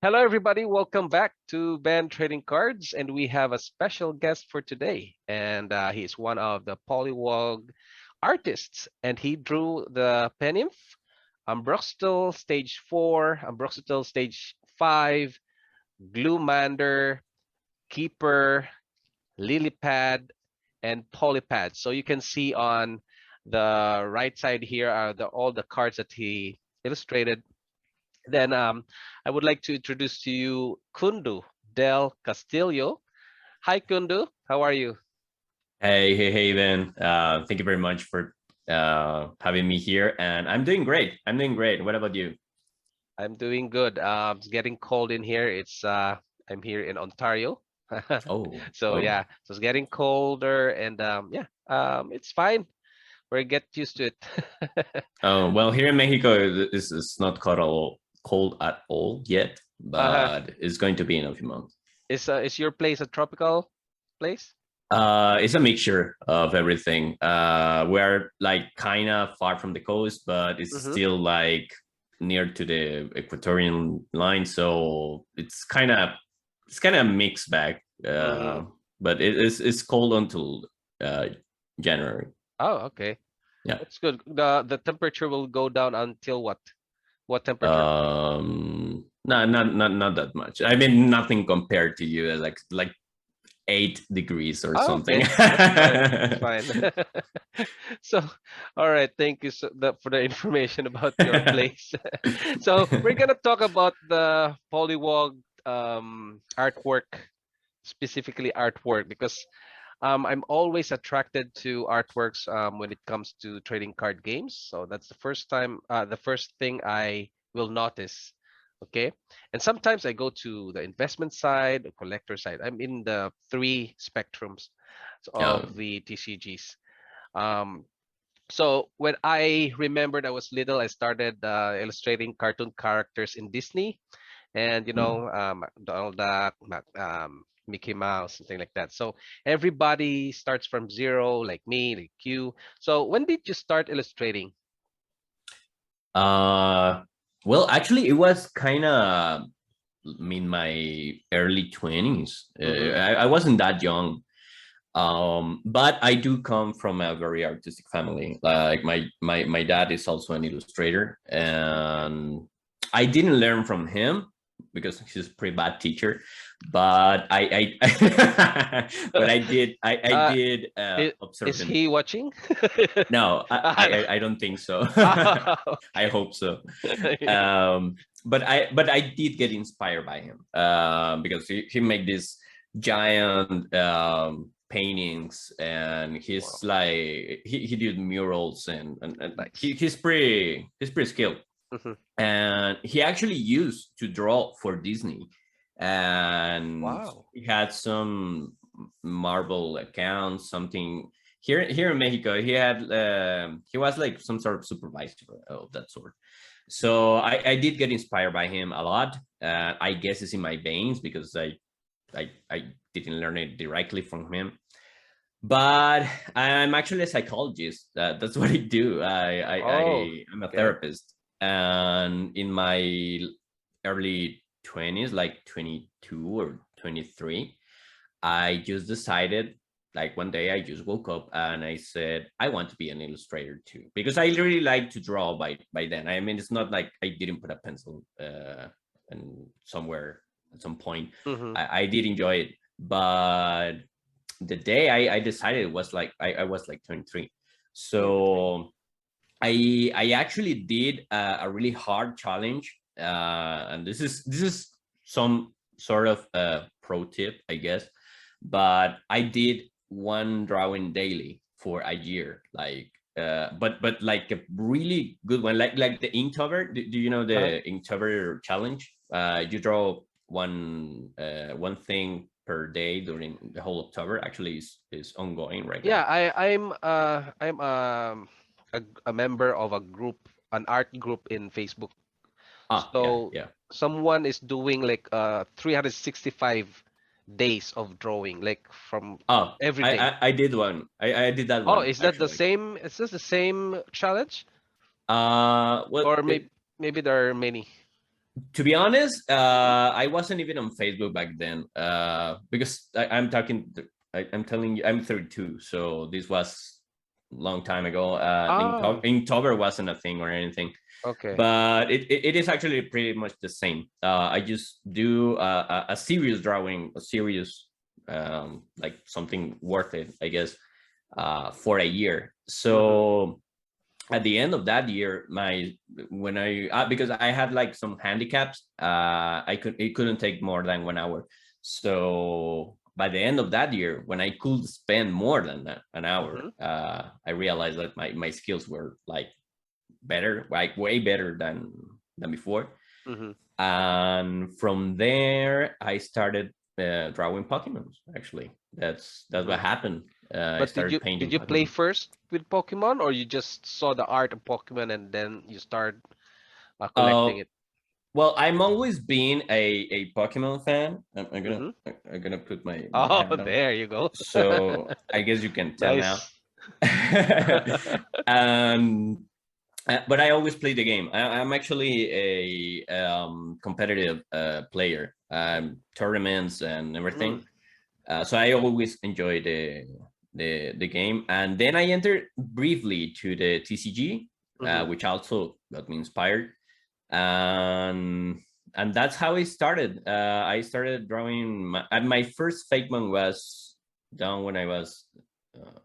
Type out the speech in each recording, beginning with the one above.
Hello, everybody. Welcome back to Band Trading Cards, and we have a special guest for today. And he's one of the Polywog artists, and he drew the Penymph, Ambroxetal Stage 4, Ambroxetal Stage 5, Gloomander, Keeper, Lilypad, and Polypad. So you can see on the right side here are all the cards that he illustrated. Then I would like to introduce to you Kundu del Castillo. Hi, Kundu. How are you? Hey, Ben. Thank you very much for having me here, and I'm doing great. I'm doing great. What about you? I'm doing good. It's getting cold in here. I'm here in Ontario. Oh, So oh, yeah, so it's getting colder and it's fine. We're get used to it. oh. Well, here in Mexico, it's not cold at all yet, Uh, but it's going to be in a few months. is your place a tropical place? It's a mixture of everything. We're like kind of far from the coast, but it's Mm-hmm. still like near to the equatorial line, so it's kind of mixed bag. Mm-hmm. But it's cold until uh, January. Oh, okay. Yeah. That's good. The temperature will go down until what? What temperature? Not that much. I mean, nothing compared to you, like 8 degrees or Oh, something. okay. That's fine. That's fine. So, all right. Thank you for the information about your place. So we're gonna talk about the Polywog artwork, specifically artwork, because I'm always attracted to artworks when it comes to trading card games. So that's the first thing I will notice. Okay. And sometimes I go to the investment side, the collector side. I'm in the three spectrums Yeah. of the TCGs. Um, so when I remembered I was little, I started illustrating cartoon characters in Disney and Mm. Donald Duck, Mickey Mouse, something like that. So everybody starts from zero, like me, like you. So when did you start illustrating? Uh, well, actually, it was kind of in my early 20s. Mm-hmm. I wasn't that young. But I do come from a very artistic family. Like my dad is also an illustrator, Okay. and I didn't learn from him because he's a pretty bad teacher. But but I uh, did observe is him. he watching? No, Ah, no. I don't think so. Ah, I okay. hope so. But I did get inspired by him because he made this giant paintings, and Wow, he's like he did murals, and nice. he's pretty skilled, Mhm. and he actually used to draw for Disney, and Wow. he had some Marvel accounts, something here in Mexico. He was like some sort of supervisor of that sort. So I did get inspired by him a lot. I guess it's in my veins because I didn't learn it directly from him. But I'm actually a psychologist. That's what I do. Oh, I'm a okay. therapist, and in my early 20s, like 22 or 23, I just decided, like one day, I just woke up and I said, I want to be an illustrator too, because I really like to draw by then. I mean, it's not like I didn't put a pencil and somewhere at some point. Mm-hmm. I did enjoy it, but the day I decided was like I was like 23. Okay. So I actually did a really hard challenge, and this is some sort of pro tip, I guess. But I did one drawing daily for a year, like but like a really good one, like the Inktober. Do you know Uh-huh. the Inktober challenge? You draw one thing per day during the whole October. Actually, is ongoing right Yeah, now. I'm a member of a group, an art group in Facebook. Yeah, So yeah. someone is doing like 365 days of drawing, like from Oh, every I day. I, I did one. I did that Oh, one is that the actually. same? Is this the same challenge? Well, Or maybe there are many. To be honest, I wasn't even on Facebook back then, because I'm talking. I'm telling you, I'm 32, so this was a long time ago. Oh, Inktober wasn't a thing or anything, okay. but it is actually pretty much the same. I just do a serious drawing, a serious, like something worth it, I guess, for a year. Mm-hmm. So at the end of that year, my when I because I had like some handicaps, it couldn't take more than 1 hour. So by the end of that year, when I could spend more than an hour, Mm-hmm. I realized that my skills were like better, like way better than before. Mm-hmm. And from there, I started drawing Pokemon. Actually, that's Mm-hmm. what happened. I But started did painting you play Pokemon. first with Pokemon, or you just saw the art of Pokemon and then you start Uh, collecting it? Well, I'm always been a Pokemon fan. Mm-hmm. I'm gonna put my Oh, hat on, there you go. so I guess you can tell now. Nice. um, but I always play the game. I'm actually a competitive player, tournaments and Mm. everything. So I always enjoy the game. And then I entered briefly to the TCG, Mm-hmm. which also got me inspired, and that's how I started. I started drawing. And my first fake one was done when I was.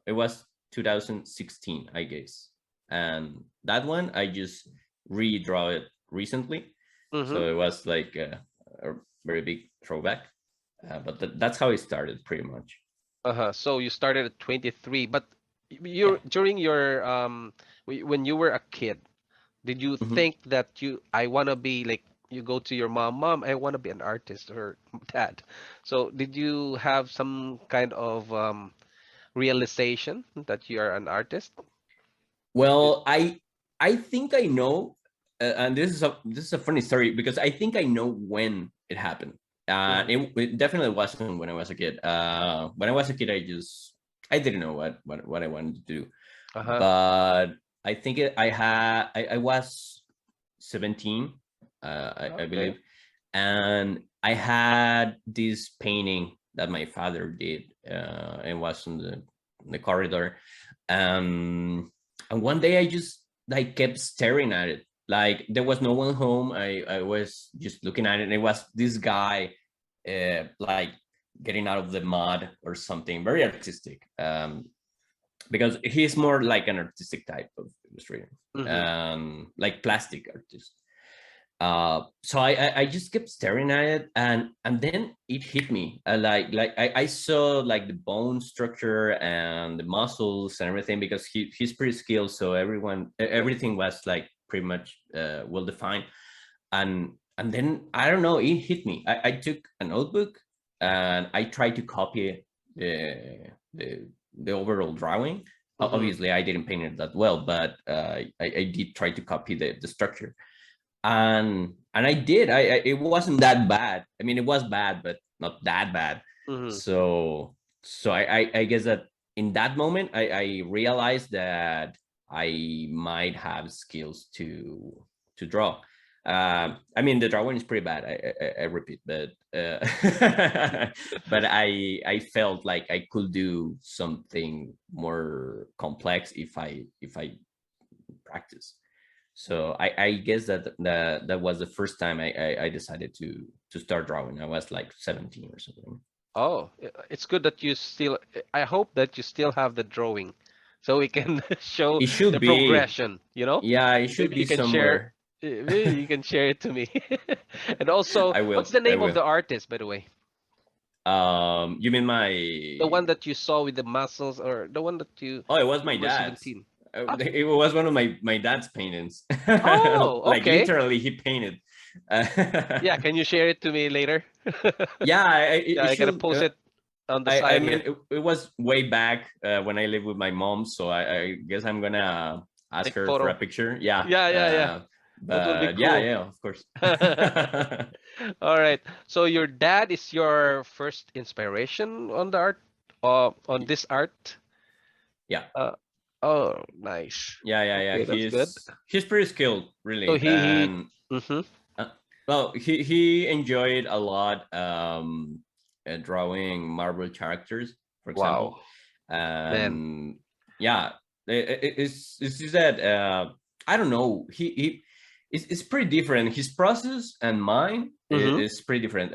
It was 2016, I guess, and that one I just redraw it recently, Mm-hmm. so it was like a very big throwback. But that's how it started, pretty much. Uh-huh. So you started at 23, but Yeah. you during your when you were a kid, did you Mhm. think that I want to be like you go to your mom, I want to be an artist or dad. So did you have some kind of realization that you are an artist? Is- Well, I think I know, and this is a funny story because I think I know when it happened. Mhm. It definitely wasn't when I was a kid. When I was a kid, I didn't know what I wanted to do, Uh-huh. but I think I was 17, I Okay. believe, and I had this painting that my father did, and was in the corridor, um, and one day I just like kept staring at it. Like there was no one home. I was just looking at it, and it was this guy, like getting out of the mud or something, very artistic. Because he's more like an artistic type of illustrator, Mm-hmm. like plastic artist. So I just kept staring at it, and then it hit me. I saw like the bone structure and the muscles and everything, because he's pretty skilled. So everything was like pretty much well defined. And then I don't know, it hit me. I took a notebook and I tried to copy the overall drawing. Mm-hmm. Obviously, I didn't paint it that well, but I did try to copy the structure, and I did. It wasn't that bad. I mean, it was bad, but not that bad. Mm-hmm. So I guess that in that moment I realized that I might have skills to draw. I mean, the drawing is pretty bad. I repeat, but but I felt like I could do something more complex if I practice. So I guess that was the first time I decided to start drawing. I was like 17 or something. Oh, it's good that you still, I hope that you still have the drawing so we can show It should the be, progression, you know? yeah, it should Maybe be you can share, somewhere. maybe you can share it to me. And also, I what's will. the I name of will. the artist, by the way? You mean my? The one that you saw with the muscles or the one that Oh, it was when my you were dad's. 17? Ah, It was one of my dad's paintings. oh, Like okay. literally, he painted. Yeah, can you share it to me later? Yeah, Yeah, it I gotta should. post it on the I side mean, here. it was way back when I lived with my mom, so I guess I'm gonna ask Take her for a photo. picture. Yeah, Yeah, yeah, yeah. That will be but yeah, cool. yeah, of course. All right. So your dad is your first inspiration on the art, on this art? Yeah, Uh, oh, nice. yeah, yeah, yeah. Okay, that's good. He's pretty skilled, So really, he and mm-hmm. uh, Well, he enjoyed a lot drawing Marvel characters, for example, Wow, man. and yeah, it's just that I don't know. It's pretty different. His process and mine Mm-hmm. is pretty different.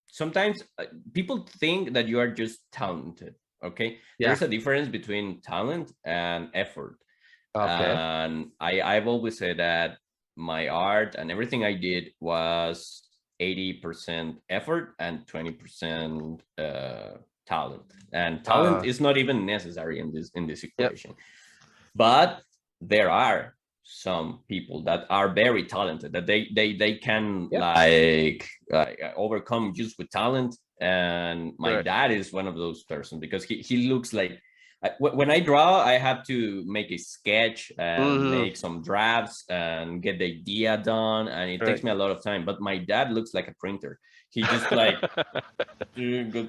Sometimes people think that you are just talented. Okay, Yeah. there's a difference between talent and effort, Okay. and I've always said that my art and everything I did was 80% effort and 20% talent. And talent Uh. is not even necessary in this Yep. equation. But there are some people that are very talented that they can Yep. like overcome just with talent. And my Correct. dad is one of those persons because he looks like when I draw, I have to make a sketch and Mm-hmm. make some drafts and get the idea done, and it takes Correct. me a lot of time. But my dad looks like a printer. He just like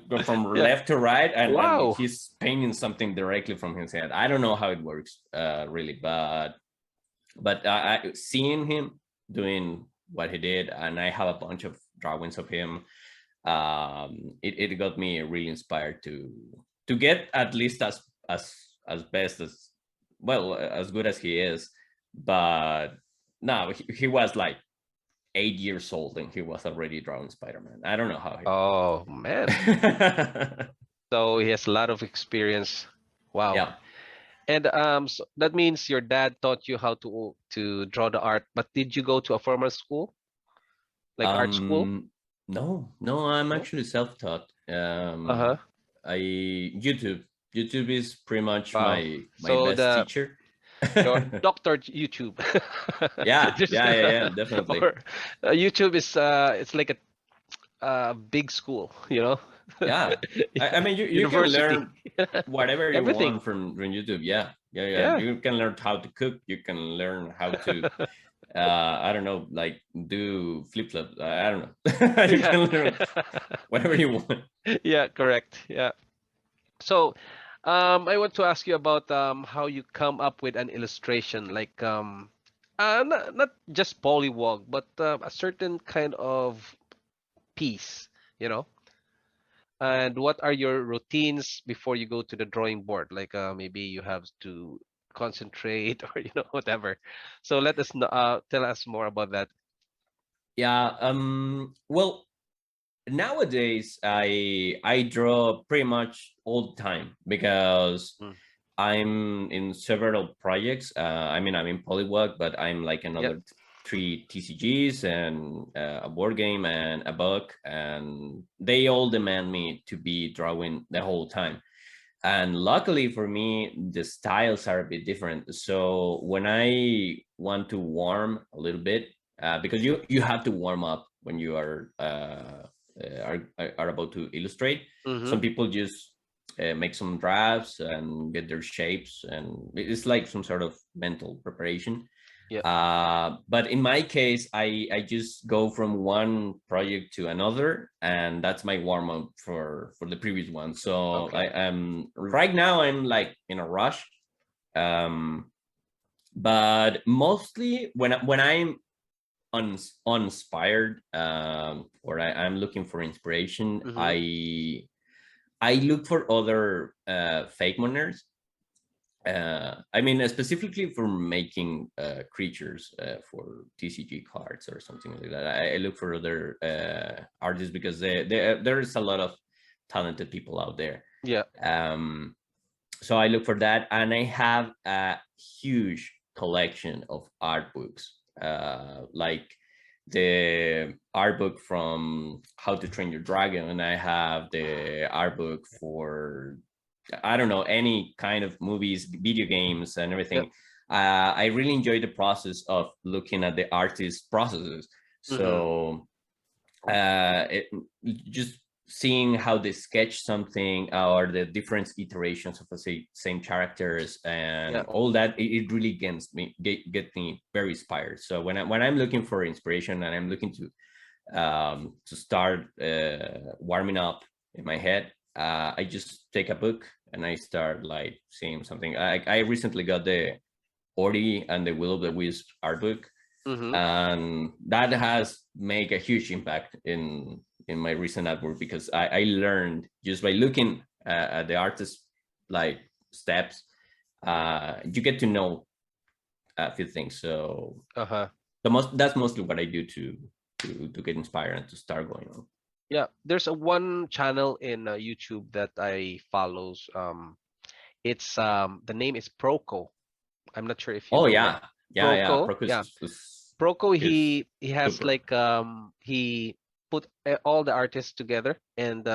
go from Yeah. left to right, and Wow. he's painting something directly from his head. I don't know how it works really, but I seeing him doing what he did, and I have a bunch of drawings of him. It got me really inspired to get at least as best as well as good as he is. But no, he was like 8 years old and he was already drawing Spider-Man. I don't know how he did Oh man. it. So he has a lot of experience. Wow. Yeah. And so that means your dad taught you how to draw the art, but did you go to a formal school, like art school? No, I'm No? actually self-taught. Uh-huh. I YouTube. YouTube is pretty much Wow. my So best the teacher. your doctor YouTube. Just Yeah, definitely. or YouTube is it's like a big school, you know? Yeah. I Yeah. mean, you can University. learn whatever you Everything. want from YouTube. Yeah. Yeah. You can learn how to cook. You can learn how to, I don't know, like do flip flops. I don't know. You Yeah. can learn whatever you want. Yeah, correct. Yeah. So, I want to ask you about how you come up with an illustration, like not just Pollywog, but a certain kind of piece, you know? And what are your routines before you go to the drawing board? Like maybe you have to concentrate or whatever. So let us know, tell us more about that. Yeah. Well, nowadays I draw pretty much all the time because Mm. I'm in several projects. I mean, I'm in Polywog, but I'm like Yep. another three TCGs and a board game and a book, and they all demand me to be drawing the whole time. And luckily for me, the styles are a bit different. So when I want to warm a little bit, because you have to warm up when you are about to illustrate. Mm-hmm. Some people just make some drafts and get their shapes, and it's like some sort of mental preparation. Yep. But in my case, I just go from one project to another, and that's my warm up for the previous one. So I Okay. am right now I'm like in a rush, um, but mostly when I'm uninspired, or I'm looking for inspiration, Mm-hmm. I look for other fake moners. I mean, specifically for making creatures for TCG cards or something like that. I look for other artists because there's a lot of talented people out there. Yeah. Um, so I look for that, and I have a huge collection of art books, like the art book from How to Train Your Dragon, and I have the art book for I don't know, any kind of movies, video games, and Yep. everything. I really enjoy the process of looking at the artist's processes. Mm-hmm. So just seeing how they sketch something or the different iterations of the same characters and Yeah. all that, it really get me very inspired. So when I'm looking for inspiration and I'm looking to start warming up in my head, I just take a book and I start like seeing something. I recently got the Ori and the Will of the Wisp art book, Mm-hmm. and that has made a huge impact in my recent artwork, because I learned just by looking at the artist like steps. You get to know a few things. So Uh-huh. that's mostly what I do to get inspired and to start going on. Yeah, there's a one channel in YouTube that I follows. It's the name is Proco. I'm not sure if you Oh know that. yeah, yeah. Proco, yeah. Procus Proco, is he has super. like he put all the artists together and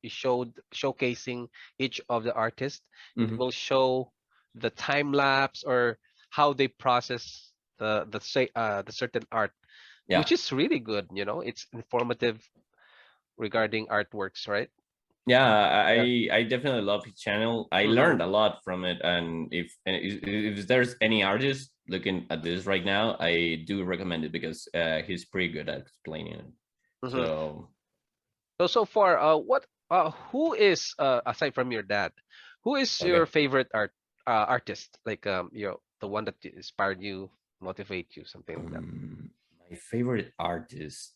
he showed showcasing each of the artists. It Hmm. will show the time lapse or how they process the certain art, Yeah, which is really good, you know. It's informative regarding artworks, right? yeah. Yeah. I definitely love his channel. I Mm-hmm. learned a lot from it, and if there's any artist looking at this right now, I do recommend it, because he's pretty good at explaining it. Mm-hmm. So So far, who is aside from your dad, who is your okay. favorite artist? Like the one that inspired you, motivate you, something like that. My favorite artist.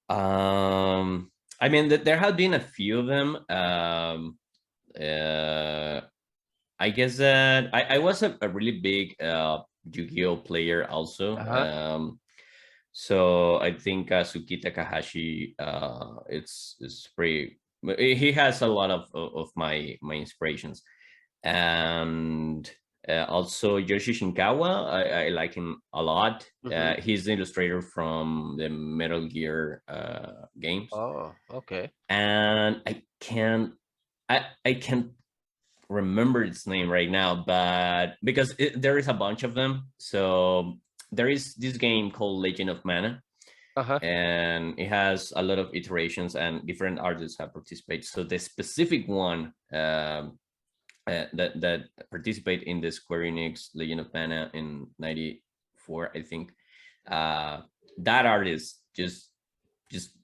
Um, I mean, there have been a few of them. Uh, I guess that I was a really big Yu-Gi-Oh player also. Uh-huh. So I think Suki Takahashi, it's pretty. He has a lot of my inspirations, and also Yoshi Shinkawa. I like him a lot. Mm-hmm. He's the illustrator from the Metal Gear games, Oh, okay. and I can't remember its name right now, but because there is a bunch of them. So there is this game called Legend of Mana, Uh-huh. and it has a lot of iterations and different artists have participated. So the specific one that participate in the Square Enix Legend of Mana in '94, I think, uh, that artist just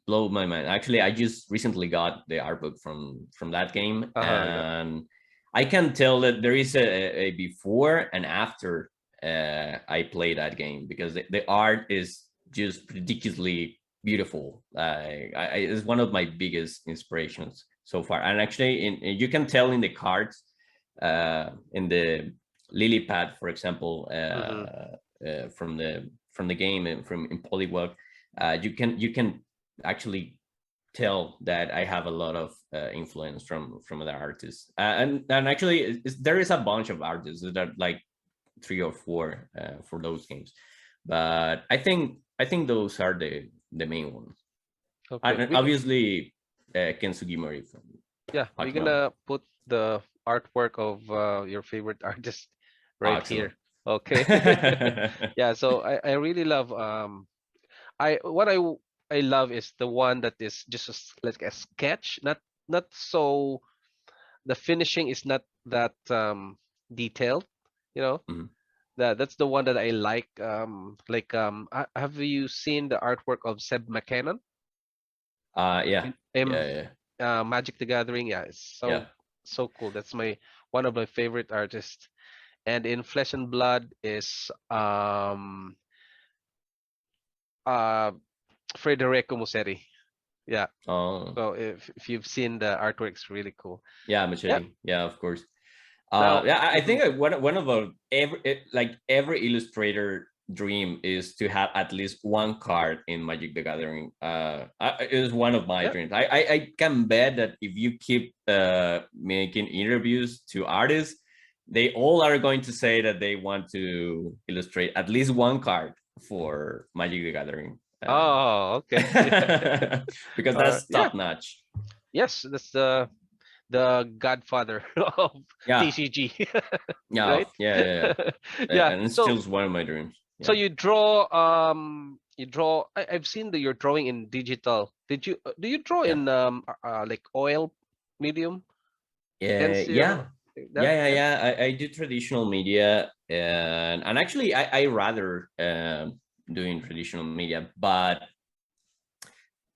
blow my mind. Actually, I just recently got the art book from that game, Uh-huh. Yeah. and I can tell that there is a before and after I play that game, because the art is just ridiculously beautiful. It's one of my biggest inspirations so far, and actually, you can tell in the cards, in the lily pad, for example, Mm-hmm. from the game and from in Pollywog, you can actually tell that I have a lot of influence from other artists, and actually there is a bunch of artists that are like 3 or 4 for those games, but I think those are the main ones, Okay. and obviously Ken Sugimori from Yeah, we're Pokemon. gonna put the artwork of your favorite artist Oh, right here. excellent. Okay. Yeah, so I really love I what I love is the one that is just like a sketch, not so the finishing is not that detailed, you know. Mhm. That's the one that I like have you seen the artwork of Seb McCannon Yeah, in yeah, yeah, Magic the Gathering? Yeah, it's yeah. so cool. That's my one of my favorite artists. And in Flesh and Blood is uh Federico Musseri. Yeah. Oh, So if you've seen the artwork, it's really cool. yeah, Yeah. Machete. Yeah, of course. Now, Yeah, I mhm. think one of every illustrator dream is to have at least one card in Magic the Gathering. It is one of my Yeah. dreams. I can bet that if you keep making interviews to artists, they all are going to say that they want to illustrate at least one card for Magic the Gathering. Oh, okay. Yeah. Because that's Yeah. top notch. Yes, that's the godfather of Yeah, TCG, yeah, right? yeah, yeah, yeah. Yeah. And it's still one of my dreams. So Yeah. you draw I've seen that you're drawing in digital. Did you do you draw Yeah. in like oil medium, Yeah, pencil, yeah, like that? yeah, yeah, Yeah. yeah. I do traditional media, and actually, I rather doing traditional media, but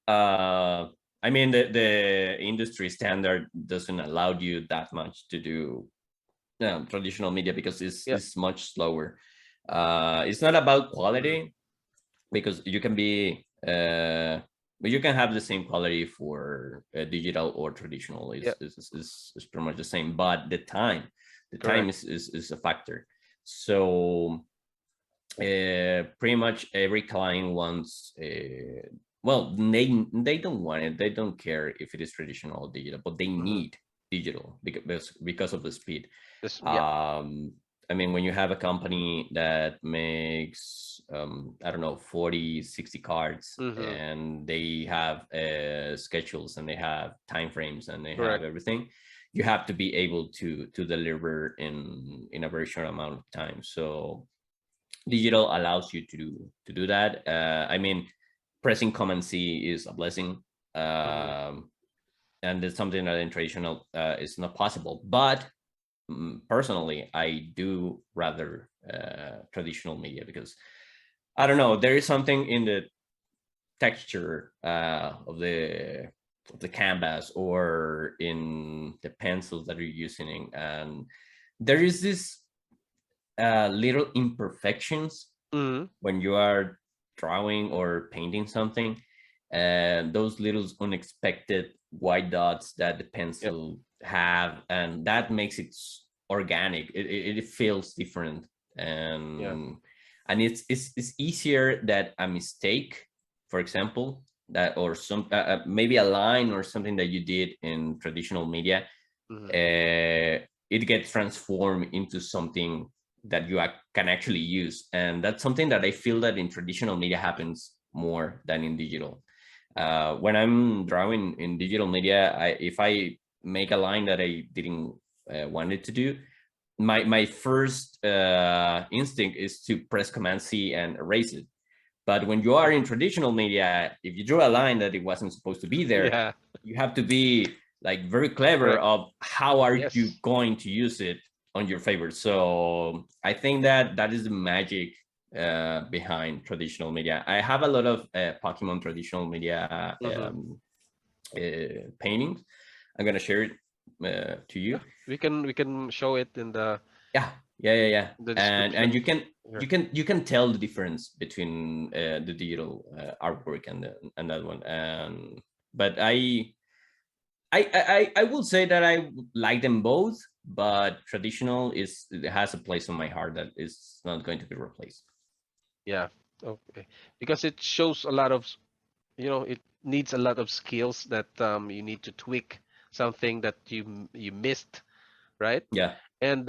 uh, I mean, the industry standard doesn't allow you that much to do traditional media, because Yeah. it's much slower. It's not about Mhm. quality. because you can be but you can have the same quality for digital or traditional. Yeah, Is pretty much the same, but the time correct. is a factor. So pretty much every client wants well, they don't want it, they don't care if it is traditional or digital, but they Hmm. need digital because of the speed. This, yeah. um I mean, when you have a company that makes I don't know, 40, 60 cards, Hmm. and they have schedules, and they have time frames, and they have Correct. everything, you have to be able to deliver in a very short amount of time. So digital allows you to do that. I mean, pressing Command C is a blessing, Hmm. and it's something that in traditional is not possible. But personally, I do rather traditional media, because I don't know, there is something in the texture of the canvas, or in the pencils that you're using, and there is this little imperfections Hmm. when you are drawing or painting something, and those little unexpected white dots that the Yep. pencil have, and that makes it organic. It feels different, Yeah. and it's easier that a mistake, for example, that, or some maybe a line or something that you did in traditional media, Hmm. it gets transformed into something that you can actually use. And that's something that I feel that in traditional media happens more than in digital. When I'm drawing in digital media, if I make a line that I didn't want it to do, my first instinct is to press Command C and erase it. But when you are in Hmm. traditional media, if you draw a line that it wasn't supposed to be there, Yeah. you have to be like very clever Correct. of how are you Yes. going to use it on your favor. So I think that that is the magic behind traditional media. I have a lot of Pokemon traditional media Hmm. paintings. I'm gonna share it to you. Yeah. We can show it in Yeah, yeah. the And description. you can Here. tell the difference between the digital artwork and that one. And but I will say that I like them both, but traditional is, it has a place on my heart that is not going to be replaced. Yeah. Okay. Because it shows a lot of, it needs a lot of skills that you need to tweak something that you missed, right? Yeah. And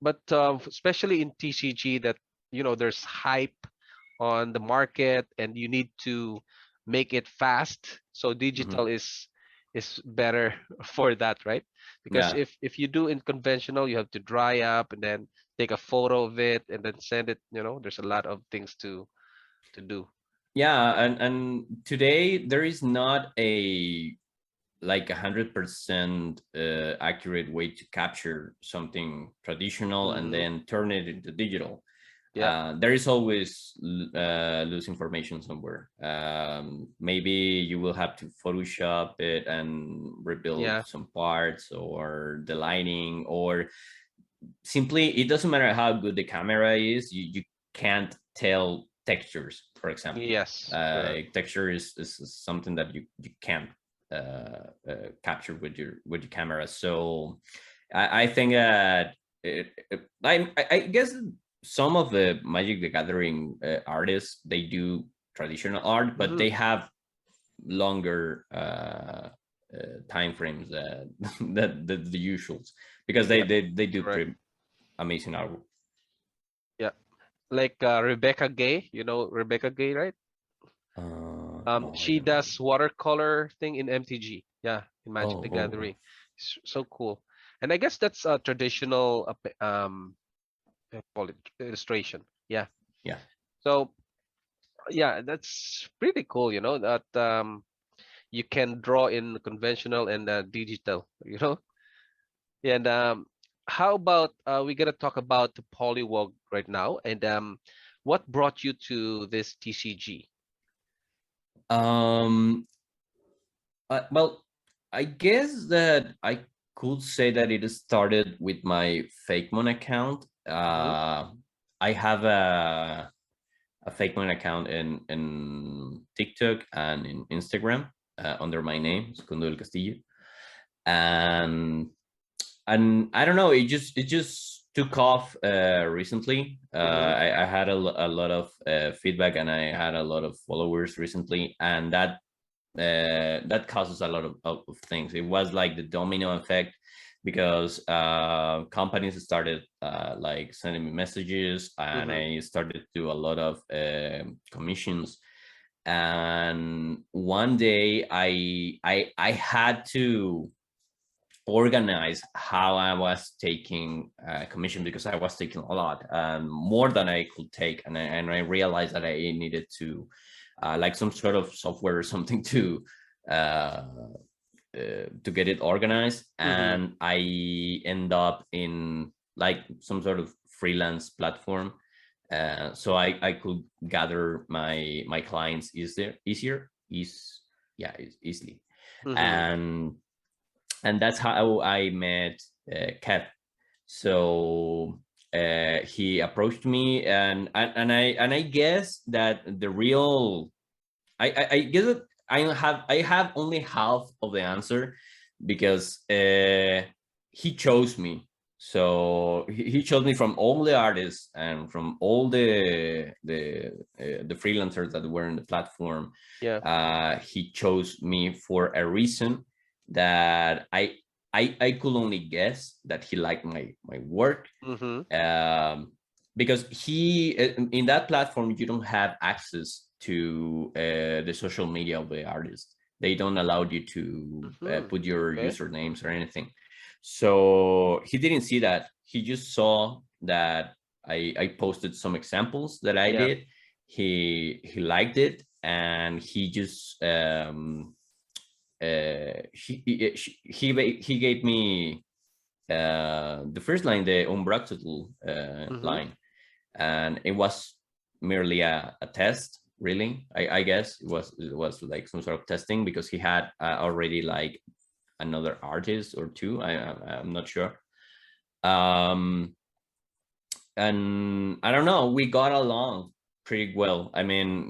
but especially in TCG, that there's hype on the market, and you need to make it fast. So Hmm. digital is better for that, right? Because Yeah. if you do in conventional, you have to dry up and then take a photo of it and then send it. There's a lot of things to do. Yeah. And today there is not a like 100% accurate way to capture something traditional and Hmm. then turn it into digital. Yeah. There is always loose information somewhere. Maybe you will have to Photoshop it and rebuild Yeah. some parts, or the lighting, or simply it doesn't matter how good the camera is, you can't tell textures, for example. Yes. Correct. Texture is something that you can't capture with your camera. So I think that I guess some of the Magic the Gathering artists, they do traditional art, but Hmm. they have longer time frames that the usuals, because Yeah. they do Correct. pretty amazing artwork. Yeah. Like Rebecca Gay, Rebecca Gay, right? No, I She don't know. does watercolor thing in MTG. Yeah, in Magic Oh, the oh, oh. Gathering. So cool. And I guess that's a traditional call it illustration. Yeah. Yeah. So yeah, that's pretty cool, that you can draw in conventional and digital. And how about we gotta talk about the Polywog right now, and what brought you to this TCG? Um. Well, I guess that I could say that it started with my Fakemon account. Hmm. I have a fake mon account in TikTok and in Instagram under my name, Kundu del Castillo, and I don't know, it just took off recently. Mm-hmm. I had a lot of feedback, and I had a lot of followers recently, and that causes a lot of things. It was like the domino effect, because companies started like sending me messages, and Mm-hmm. I started to do a lot of commissions. And one day I had to organize how I was taking commission, because I was taking a lot, more than I could take, and I realized that I needed to like some sort of software or something uh, to get it organized. Mm-hmm. And I end up in like some sort of freelance platform, so I could gather my clients easily. Mm-hmm. And that's how I met Kev. So he approached me, and I guess that the real I guess that I have only half of the answer, because he chose me. So he chose me from all the artists and from all the freelancers that were in the platform. Yeah. He chose me for a reason that I could only guess that he liked my work. Mm-hmm. um, because he in that platform you don't have access to the social media of the artist. They don't allow you to Mm-hmm. put your Okay. usernames or anything. So he didn't see that. He just saw that I posted some examples that I Yeah. did. He liked it, and he just he gave me the first line, the unbractable Mm-hmm. line, and it was merely a test. Really, I guess it was like some sort of testing, because he had already like another artist or two. I'm not sure. Um, and I don't know, we got along pretty well. I mean,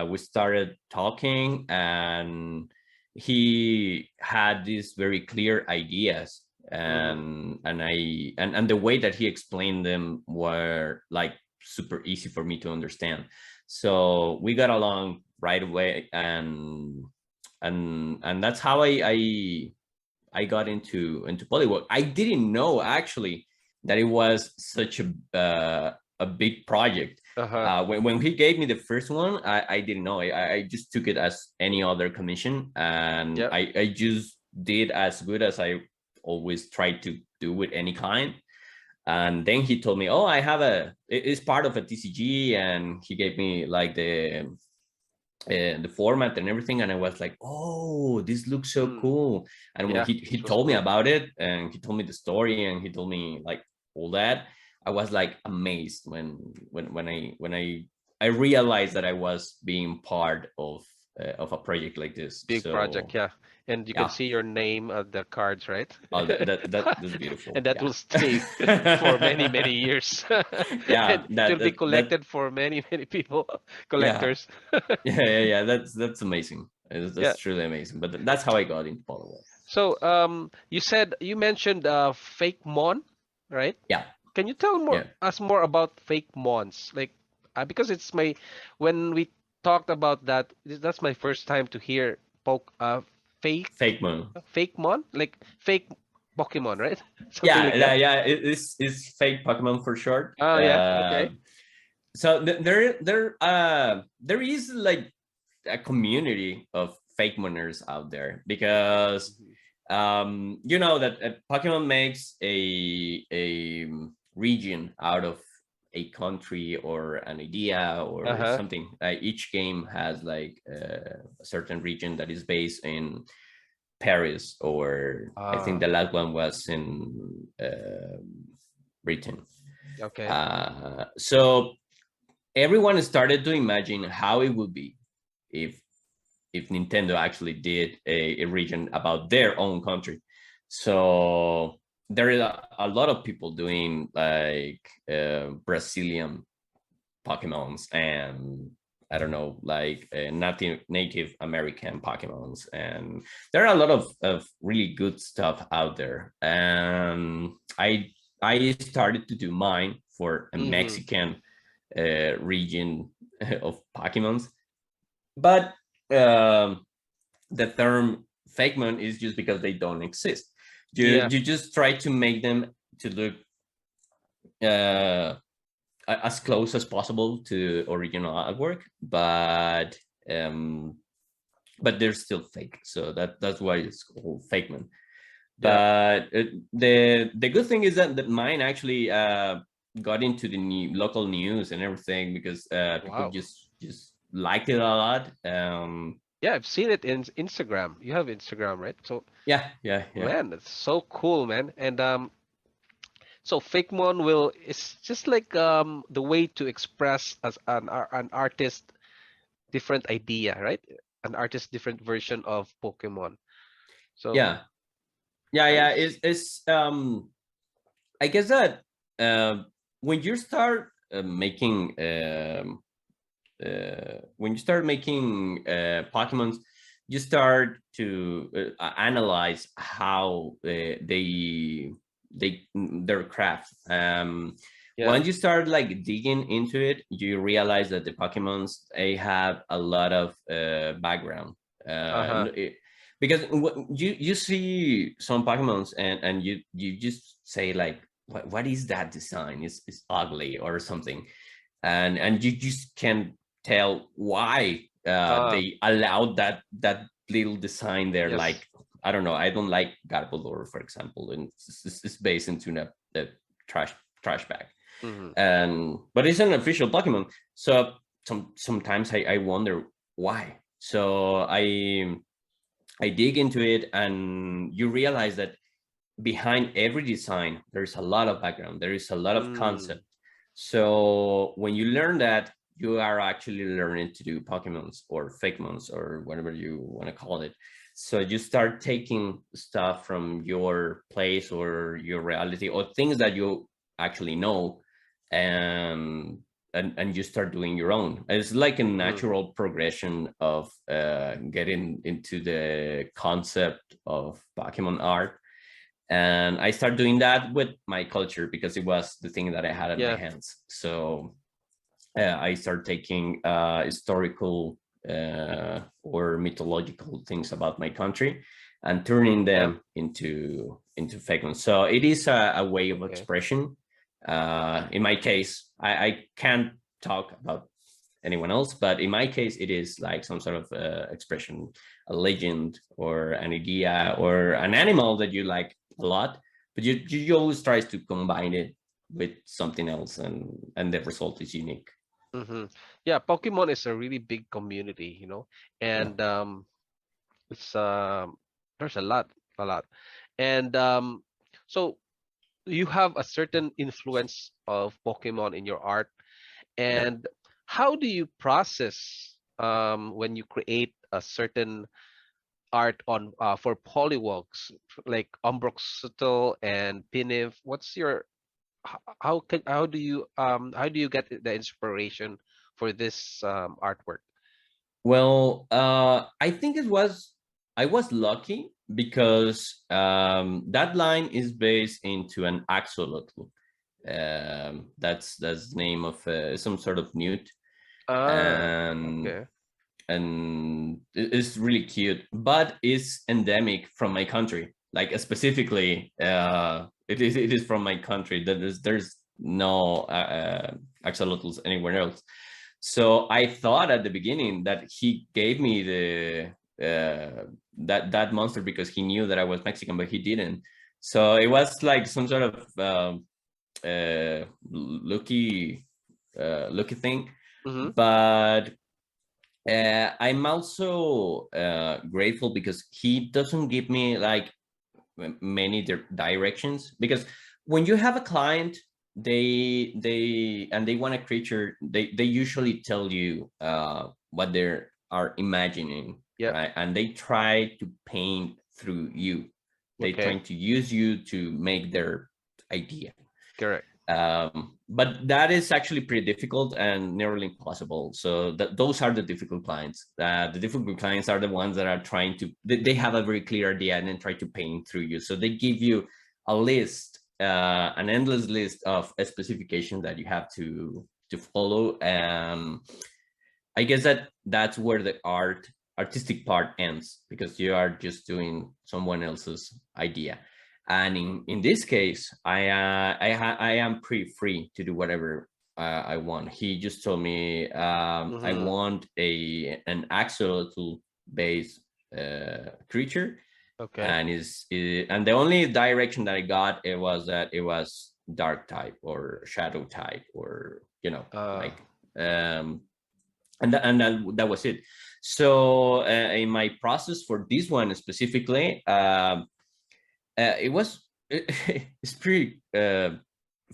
we started talking, and he had these very clear ideas, Mm-hmm. and the way that he explained them were like super easy for me to understand. So we got along right away, and that's how I got into Pollywog. I didn't know actually that it was such a big project. Uh-huh. When he gave me the first one, I didn't know. I just took it as any other commission, and Yep. I just did as good as I always try to do with any client. And then he told me, "Oh, it's part of a TCG," and he gave me like the format and everything, and I was like, "Oh, this looks so Mm. cool." And when Yeah. he This was told me cool. about it, and he told me the story, and he told me like all that, I was like amazed when I realized that I was being part of a project like this. Big project, So yeah. And you can yeah, see your name on the cards, right? oh, that's beautiful. And that Yeah. will stay for many, many years. Yeah, And it will be collected for many, many people, yeah, collectors. yeah. That's amazing. Yeah. That's truly amazing. But that's how I got into Polywork. So, you mentioned fake mon, right? Yeah, Can you tell yeah. us more about fake mons? Like, because when we talked about that, that's my first time to hear fake Fake moon. fake mon, like fake Pokemon, right? Something Yeah, like that. it's fake Pokemon for short. Oh yeah, okay. So there is like a community of fake mooners out there, because Mhm. you know that Pokemon makes a region out of a country or an idea or Uh-huh. something. Each game has like a certain region that is based in Paris, or I think Ah, the last one was in Britain. okay. So everyone started to imagine how it would be if Nintendo actually did a region about their own country. So there is a lot of people doing like Brazilian Pokemons and I don't know, like Native American Pokemons, and there are a lot of really good stuff out there. And I started to do mine for a Mm-hmm. Mexican region of Pokemons, but the term Fakemon is just because they don't exist. Yeah. You just try to make them to look uh, as close as possible to original artwork, um, but they're still fake. So that's why it's called Fakemon. Yeah. But the good thing is that mine actually got into the local news and everything because people Wow. just liked it a lot. Yeah, I've seen it in Instagram. You have Instagram, right? So, Yeah. man, that's so cool, man. And so Fakemon will it's just like the way to express as an artist different idea, right? An artist different version of Pokemon. So Yeah, yeah. nice. It's I guess that when you start when you start making Pokemons, you start to analyze how their craft. Yeah. Once you start like digging into it, you realize that the Pokemons they have a lot of background. Uh-huh. Because you see some Pokemons and you just say like what is that design? It's ugly or something, and you just can't tell why Uh they allowed that little design there. yes. Like I don't know, I don't like Garbodor, for example, and it's based into the trash trash bag, Mm-hmm. and but it's an official Pokemon. So sometimes I wonder why. So I dig into it, and you realize that behind every design there's a lot of background, there is a lot of Mm. concept. So when you learn that, you are actually learning to do Pokemons or Fakemons or whatever you want to call it. So you start taking stuff from your place or your reality or things that you actually know, and and you start doing your own. It's like a Mm-hmm. natural progression of getting into the concept of Pokemon art. And I started doing that with my culture because it was the thing that I had in my Yeah. hands. So I started taking historical or mythological things about my country and turning Yeah. them into fake ones. So it is a way of Okay. expression. In my case, I can't talk about anyone else, but in my case, it is like some sort of expression, a legend or an idea or an animal that you like a lot, but you always tries to combine it with something else, and the result is unique. Mm-hmm. Yeah, Pokemon is a really big community, Yeah. and it's there's a lot. And so you have a certain influence of Pokemon in your art. Yeah. And how do you process when you create a certain art on for polywogs like Umbroxetal and Pinif? What's your how do you get the inspiration for this artwork? Well, I think I was lucky because that line is based into an axolotl. That's the name of some sort of newt, Ah, and okay. it's really cute, but it's endemic from my country. Like specifically, it is from my country. That there's no axolotls anywhere else. So I thought at the beginning that he gave me the that monster because he knew that I was Mexican, but he didn't. So it was like some sort of lucky thing. Mm-hmm. But I'm also grateful because he doesn't give me like many directions, because when you have a client, they want a creature, they usually tell you what they are imagining, Yep. right? And they try to paint through you, they Okay. trying to use you to make their idea. Correct. But that is actually pretty difficult and nearly impossible. So those are the difficult clients. The difficult clients are the ones that are trying to, they have a very clear idea and then try to paint through you. So they give you a list, an endless list of a specification that you have to follow. I guess that's where the artistic part ends, because you are just doing someone else's idea. And in this case, I am pretty free to do whatever I want. He just told me I want an axolotl based creature, Okay. and and the only direction that I got, it was that it was dark type or shadow type, or like that was it. So in my process for this one specifically, it was it's pretty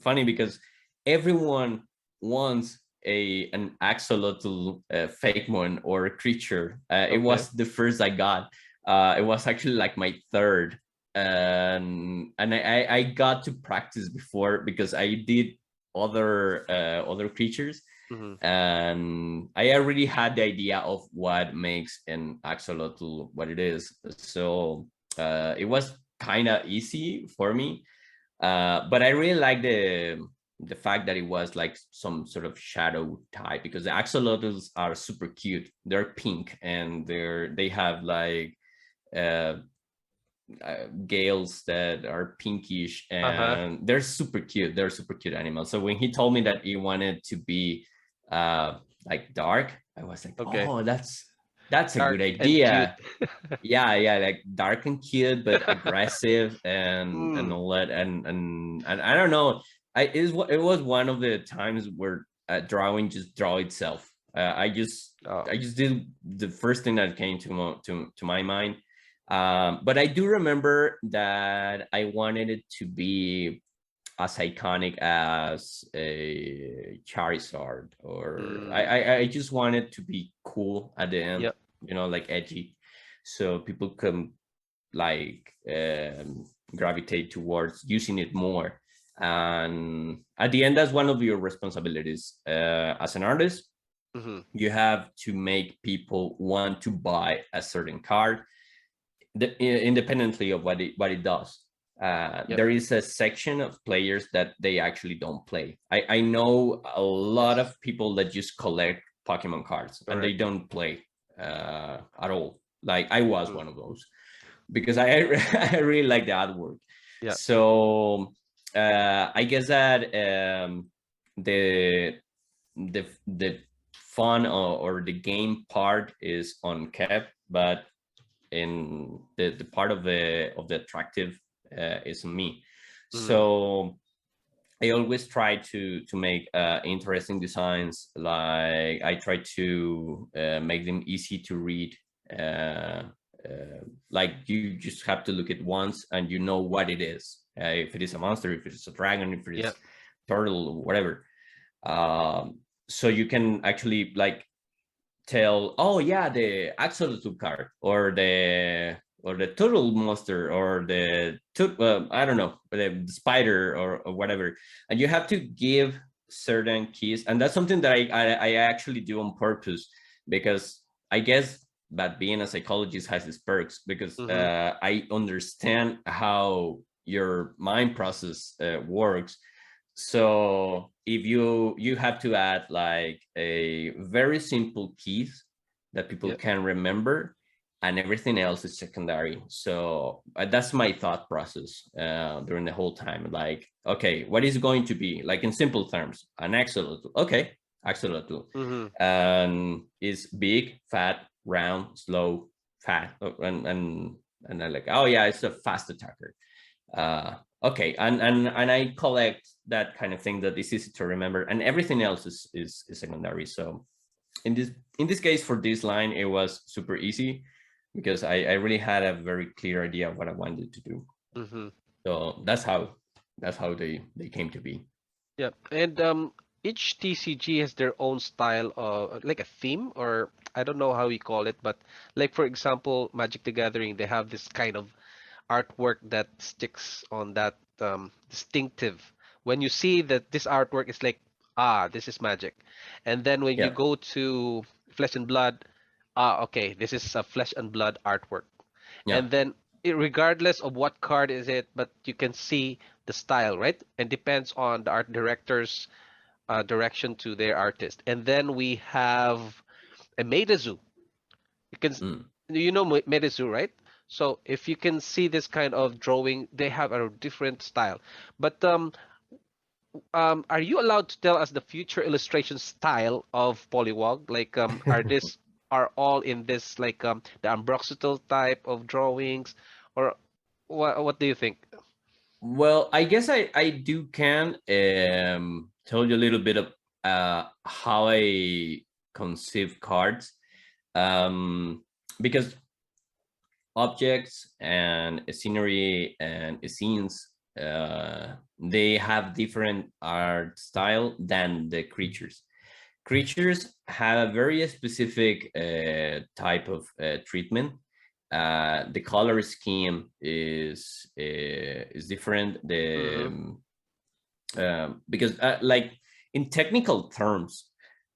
funny, because everyone wants an axolotl fake one or a creature. It was the first I got. It was actually like my third, and I got to practice before, because I did other creatures, and I already had the idea of what makes an axolotl what it is. So it was kind of easy for me, but I really like the fact that it was like some sort of shadow type, because the axolotls are super cute. They're pink, and they have like gales that are pinkish, and they're super cute. They're super cute animals. So when he told me that he wanted to be like dark, I was like, oh, that's a Dark good and cute. idea. Yeah, like dark and cute, but aggressive and all that. And I don't know. It was one of the times where drawing just draw itself. I just did the first thing that came to my mind. But I do remember that I wanted it to be as iconic as a Charizard, or I just wanted to be cool at the end, like edgy, so people can like gravitate towards using it more. And at the end, that's one of your responsibilities as an artist. You have to make people want to buy a certain card, independently of what it does. There is a section of players that they actually don't play. I know a lot of people that just collect Pokemon cards and they don't play at all. Like I was one of those, because I I really like the artwork. So I guess that the fun or the game part is unkept, but in the part of the attractive is me. So I always try to make interesting designs. Like I try to make them easy to read. Like you just have to look at once and you know what it is. If it is a monster, if it's a dragon, if it is turtle, whatever. So you can actually like tell, oh yeah, the axolotl card, or the turtle monster, or the I don't know, the spider, or whatever. And you have to give certain keys, and that's something that I actually do on purpose, because I guess that being a psychologist has its perks, because I understand how your mind process works. So if you have to add like a very simple keys that people can remember, and everything else is secondary. So that's my thought process during the whole time. Like, okay, what is going to be, like in simple terms, an axolotl? Okay, axolotl. And is big, fat, round, slow, fat, and I'm like, oh yeah, it's a fast attacker. Okay, and I collect that kind of thing that is easy to remember, and everything else is secondary. So in this case, for this line, it was super easy, because I really had a very clear idea of what I wanted to do. So that's how they came to be. Yeah, and each TCG has their own style, like a theme, or I don't know how you call it, but like for example, Magic the Gathering, they have this kind of artwork that sticks on that distinctive when you see that this artwork is like, ah, this is magic. And then when you Yeah. go to Flesh and Blood, okay, this is a Flesh and Blood artwork. Yeah. And then regardless of what card is it, but you can see the style, right? And depends on the art director's direction to their artist. And then we have a Meidazu. You can, Mm. you know Meidazu, right? So if you can see this kind of drawing, they have a different style. But are you allowed to tell us the future illustration style of Polywog? Like, are all in this like the ambroxetal type of drawings, or what do you think? Well, I guess I do can tell you a little bit of how I conceive cards, because objects and scenery and scenes, they have different art style than the creatures. Creatures have a very specific type of treatment. The color scheme is different. The Mm-hmm. Because like in technical terms,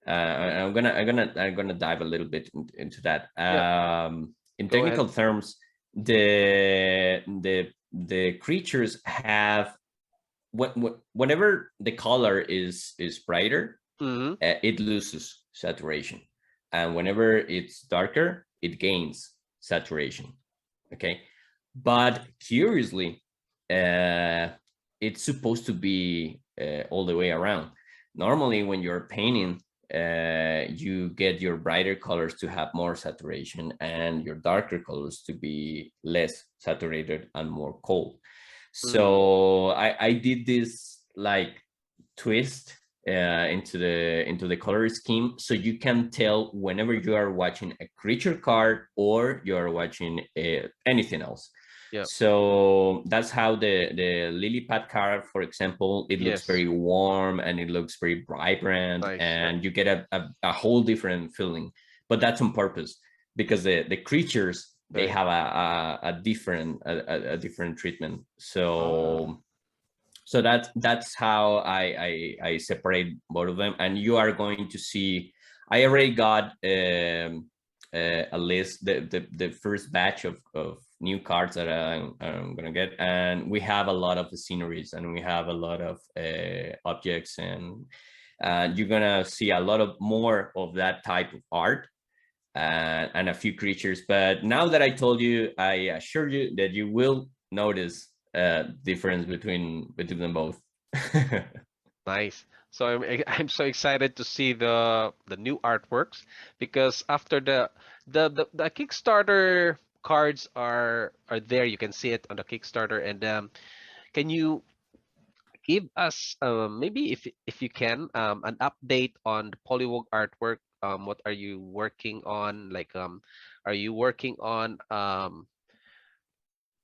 I'm gonna dive a little bit into that. Yeah, In go ahead. technical terms, the creatures have whenever the color is brighter, Mm-hmm. it loses saturation, and whenever it's darker, it gains saturation. Okay, but curiously, it's supposed to be all the way around. Normally when you're painting, you get your brighter colors to have more saturation and your darker colors to be less saturated and more cold. Mm-hmm. So I did this like twist into the color scheme, so you can tell whenever you are watching a creature card or you are watching anything else. Yeah. So that's how the lily pad card, for example, it looks Yes. very warm and it looks very vibrant, Nice. Yeah. and you get a whole different feeling. But that's on purpose, because the creatures, they Right. have a different treatment. Ah. So that's how I separate both of them. And you are going to see, I already got a list, the first batch of new cards that I'm gonna get, and we have a lot of sceneries and we have a lot of objects, and you're gonna see a lot of more of that type of art, and a few creatures. But now that I told you, I assure you that you will notice difference between them both. Nice. So I'm so excited to see the new artworks because after the Kickstarter cards are there. You can see it on the Kickstarter. And can you give us maybe if you can an update on the Polywog artwork? What are you working on? Like are you working on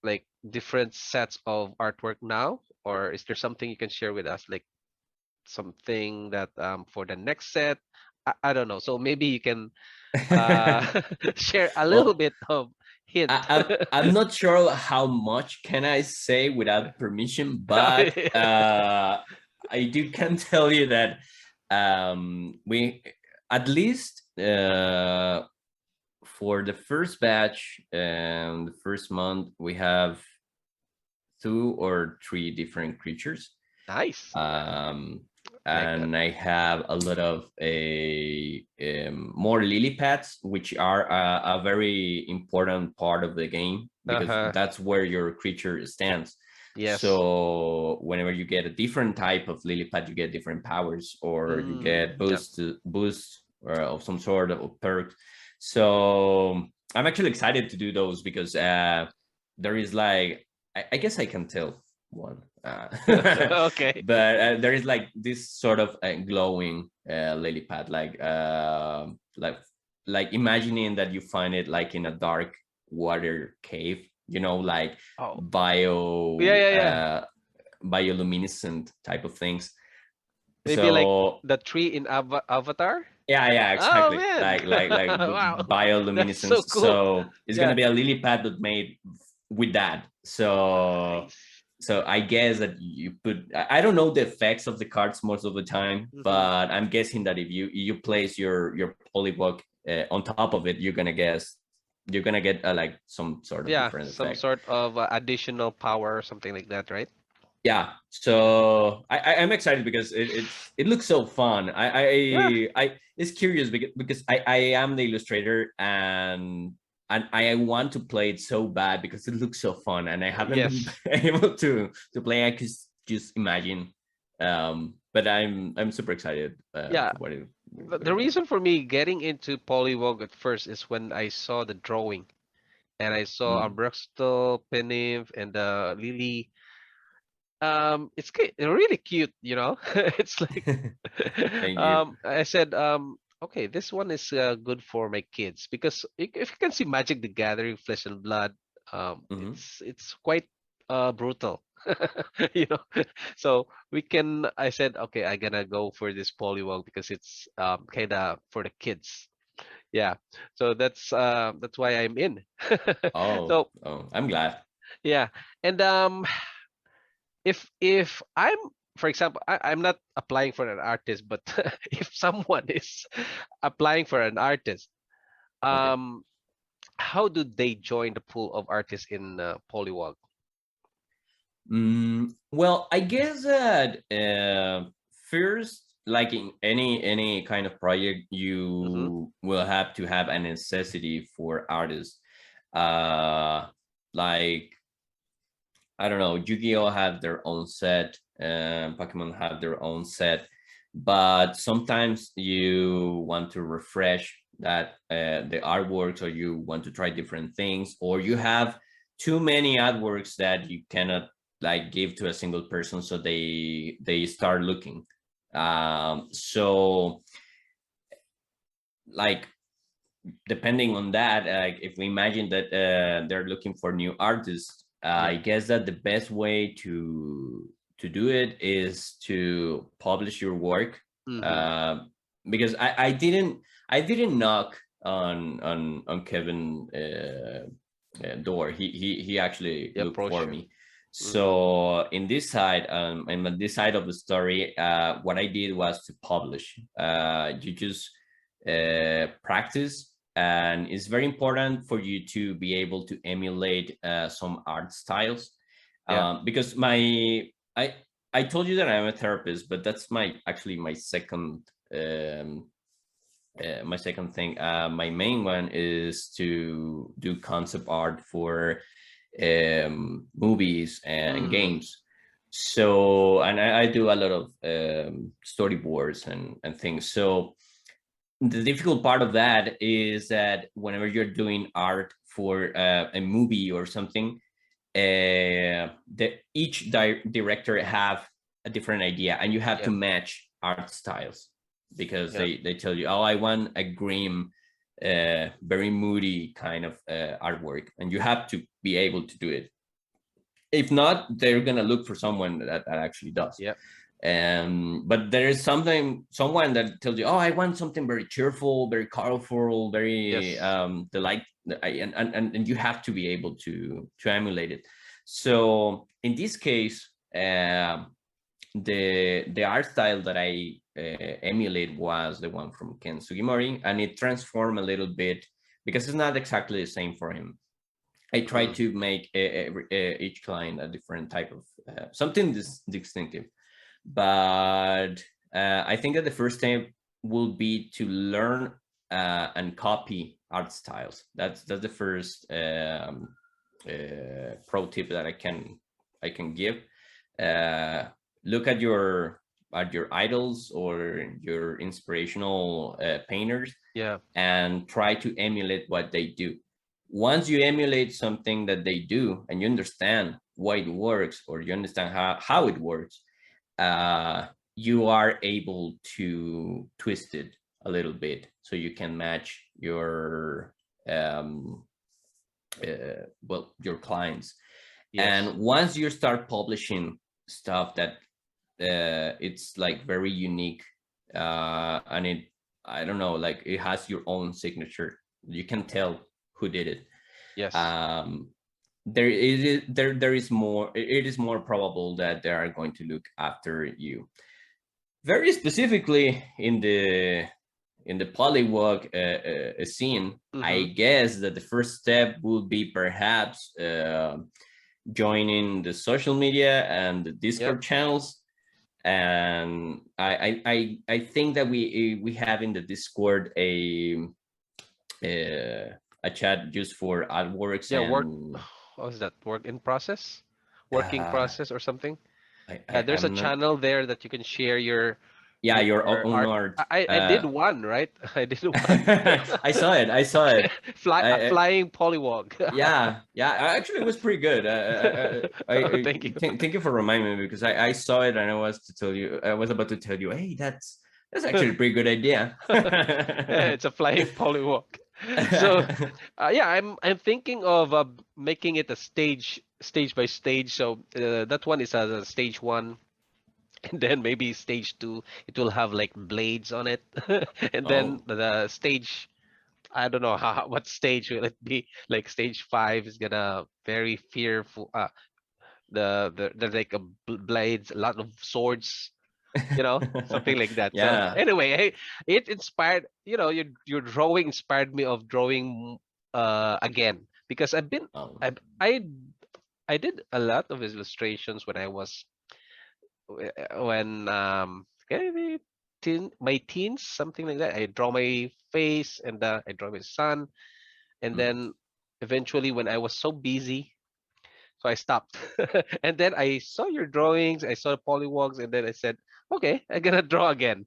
like different sets of artwork now, or is there something you can share with us? Like something that for the next set. I don't know. So maybe you can uh share a little Well, bit of hint. I'm not sure how much can I say without permission, but I do can tell you that we, at least for the first batch and the first month, we have 2 or 3 different creatures. Nice. um I like that. and I have a lot of more lily pads, which are a very important part of the game, because Uh-huh. that's where your creature stands. Yes. So whenever you get a different type of lily pad, you get different powers, or you get Yep. boost of some sort of perk. So I'm actually excited to do those, because there is like, I guess I can tell one. Okay. But there is like this sort of glowing lily pad, like imagining that you find it like in a dark water cave, like Oh. Yeah, bio yeah, yeah. bioluminescent type of things. Maybe like So the tree in Avatar? yeah, Oh exactly, man. like Wow. That's so bioluminescence. cool. So it's gonna Yeah. be a lily pad, but made with that. So Nice. so I guess that you put, I don't know the effects of the cards most of the time, Hmm. but I'm guessing that if you place your Polywog on top of it, you're gonna get like some sort of Yeah, different some effect. sort of additional power or something like that, right? Yeah, so I'm excited because it looks so fun. Yeah. I it's curious because I am the illustrator, and I want to play it so bad because it looks so fun, and I haven't been Yes. able to play. I could just imagine, but I'm super excited Yeah. for what The it has. reason for me getting into Polywog at first is when I saw the drawing and I saw a Mm. Bruxto, Pennyf, and Lily. It's really cute, you know. It's like, Thank you. I said, okay, this one is good for my kids because if you can see Magic the Gathering, Flesh and Blood, Hmm. it's quite brutal, you know. So we can. I said, okay, I'm gonna go for this Polywog because it's kind of for the kids. Yeah. So that's why I'm in. Oh, So oh, I'm glad. yeah, and if I'm, for example, I'm not applying for an artist, but if someone is applying for an artist, Okay. um how do they join the pool of artists in Polywog? Well, I guess that first, like in any kind of project, Mm-hmm. you will have to have a necessity for artists. Uh, like I don't know, Yu-Gi-Oh have their own set, Pokemon have their own set, but sometimes you want to refresh that the artworks, or you want to try different things, or you have too many artworks that you cannot like give to a single person, so they start looking. So like depending on that, if we imagine that they're looking for new artists, I Yeah. guess that the best way to do it is to publish your work. Mm-hmm. Uh, because I didn't knock on Kevin door. He actually They looked for approach you. me. Mm-hmm. So in this side, and on this side of the story, what I did was to publish. You just practice, and it's very important for you to be able to emulate some art styles, Yeah. because I I told you that I'm a therapist, but that's actually my second thing. My main one is to do concept art for movies and Mm. games. So, and I do a lot of storyboards and things. So the difficult part of that is that whenever you're doing art for a movie or something, each director have a different idea, and you have to Yeah. match art styles, because Yeah. they tell you, oh, I want a grim, very moody kind of artwork, and you have to be able to do it. If not, they're gonna look for someone that actually does. Yeah. But there is someone that tells you, oh, I want something very cheerful, very colorful, very Yes. delight, and you have to be able to emulate it. So in this case, the art style that I emulate was the one from Ken Sugimori, and it transformed a little bit because it's not exactly the same for him. I try Mm. to make each client a different type of something distinctive. But I think that the first step will be to learn and copy art styles. That's the first pro tip that I can give. Uh, Look at your idols or your inspirational painters, Yeah. and try to emulate what they do. Once you emulate something that they do, and you understand why it works, or you understand how it works, uh, you are able to twist it a little bit so you can match um, your clients. Yes. And once you start publishing stuff that it's like very unique, and I don't know, like it has your own signature, you can tell who did it. Yes. um, there is more. It is more probable that they are going to look after you. Very specifically in the Pollywog scene, Mm-hmm. I guess that the first step would be perhaps joining the social media and the Yep. Discord channels. And I think that we have in the Discord a chat just for artworks Yeah. Work. and What was that? Work in process, working uh, process, or something. Yeah. I There's a I'm not. channel there that you can share Yeah, your your own art. art. I did one, right? I did one. I saw it. I saw it. A I, flying polywog. yeah, yeah. Actually, it was pretty good. Oh, thank you. Thank you for reminding me because I saw it and I was about to tell you, hey, that's actually a pretty good idea. It's a flying polywog. So, yeah, I'm thinking of making it a stage by stage. So that one is a stage one, and then maybe stage two, it will have like blades on it, and then Oh. the stage. I don't know what stage will it be. Like stage five is gonna very fearful. There's like blades, a lot of swords, something like that. So Yeah. anyway, it inspired, your drawing inspired me of drawing again, because Oh. I I I did a lot of illustrations when I was when maybe my teens, something like that. I draw my face, and I draw my son, and Mm. then eventually when I was so busy, so I stopped. And then I saw your drawings, I saw polywogs, and then I said, okay, I'm gonna draw again.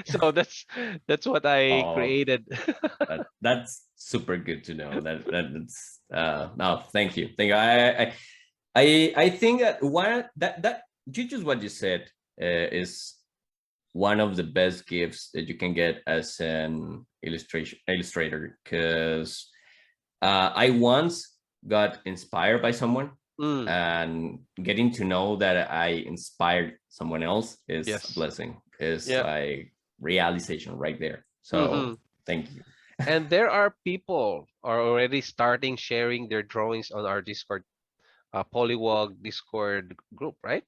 So that's what I Oh, created. that's super good to know. That's no, thank you, thank you. I think that one that you just what you said is one of the best gifts that you can get as an illustrator because I once got inspired by someone, Mm, and getting to know that I inspired someone else is a yes. blessing. Is Yeah. like realization right there. Hmm. So thank you. And there are people are already starting sharing their drawings on our Discord, Polywog Discord group, right?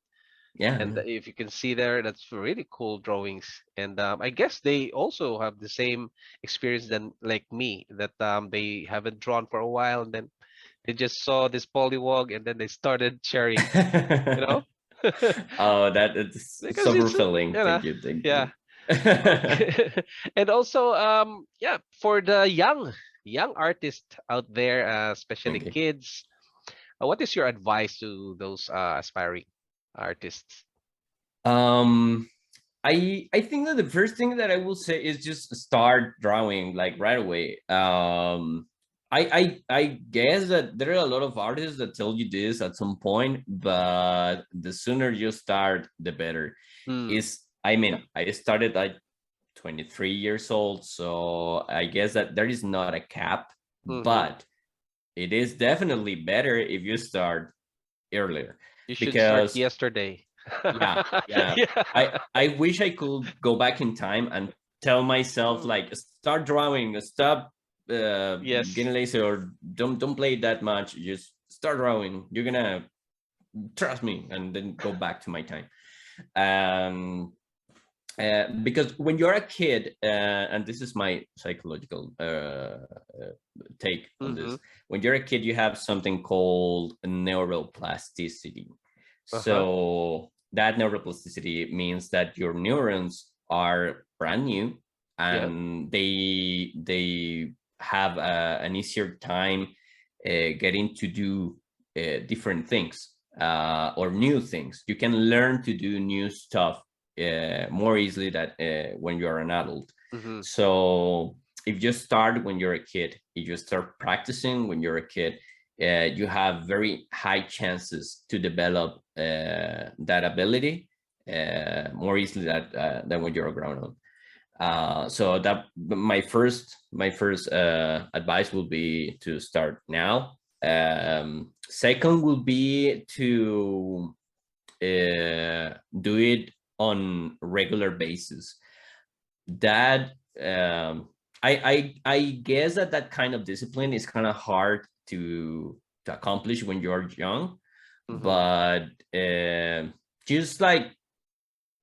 Yeah. And if you can see there, that's really cool drawings. And I guess they also have the same experience than like me, that they haven't drawn for a while, and then they just saw this polywog, and then they started sharing, you know? Oh, that it's Because so it's, fulfilling. Thank you. Thank yeah. you. Okay. And also, yeah, for the young artists out there, especially Okay. kids, what is your advice to those aspiring artists? Um, I think that the first thing that I will say is just start drawing like right away. I guess that there are a lot of artists that tell you this at some point, but the sooner you start, the better. Hmm. Is I mean, I started at 23 years old, so I guess that there is not a cap, Mm-hmm. but it is definitely better if you start earlier You should start because yesterday. yeah, yeah. Yeah. I wish I could go back in time and tell myself Mm. like start drawing, stop Yes. getting lazy, or don't play that much. Just start drawing. You're gonna trust me, and then go back to my time. Um, because when you're a kid, and this is my psychological take on Mm-hmm. this, when you're a kid, you have something called neuroplasticity. Uh-huh. So that neuroplasticity means that your neurons are brand new, Yep. and they have an easier time getting to do different things or new things. You can learn to do new stuff more easily that when you're an adult. Mm-hmm. So if you start when you're a kid, if you start practicing when you're a kid, you have very high chances to develop that ability more easily than when you're a grown up. So that my first advice will be to start now. Second will be to do it on regular basis. That I guess that kind of discipline is kind of hard accomplish when you're young. Mm-hmm. But just like